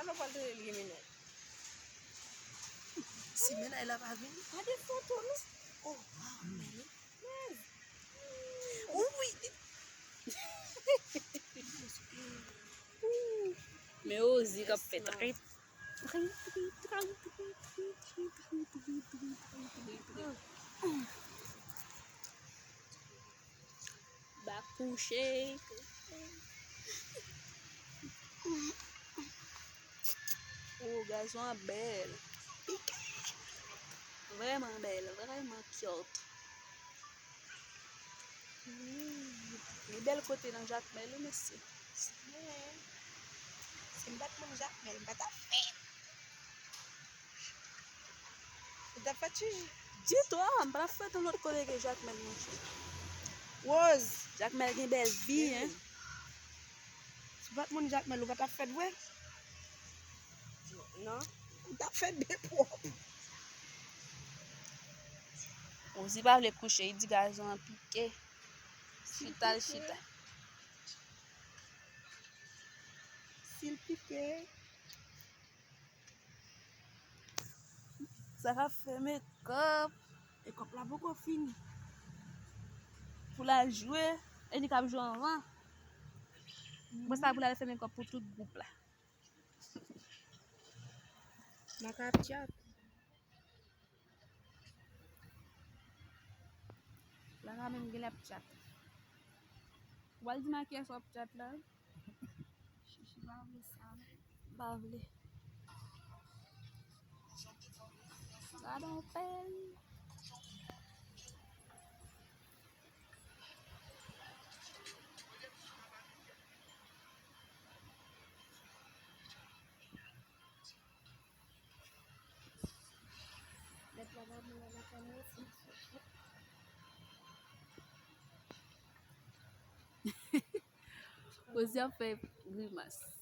no pode eliminar. Si mena ela vai vir. Ada foto nos. Oh, wow, meni. Yes. Ui. Música preta. Baku shake. Oh, gazon belle. Vraiment belle, vraiment cute. Les belles côtés dans Jacques Mel, merci. C'est une batte mon Jacques, mais elle bat ta fête. T'as pas tué? Dis-toi, on va faire de l'autre côté que Jacques Mel, mon cher. Rose. Jacques Mel a une belle vie, hein. Tu batte mon Jacques, mais elle bat ta fête, ouais? Non. Ta fête bien propre. On dit pas les coucher, il dit gazon en piqué. Chita, chita. S'il piquait. Ça va faire make-up Et comme là, beaucoup fini. pour la jouer. Elle dit qu'elle joue en vent. Moi, ça pour la faire make-up pour tout le groupe là. Ma capture. Là, quand même, il y a la chat. Ou elle dit maquiller sur chat là. Chichi va avoir ça. Bavle. Ça don't pen. Você já fez grimace.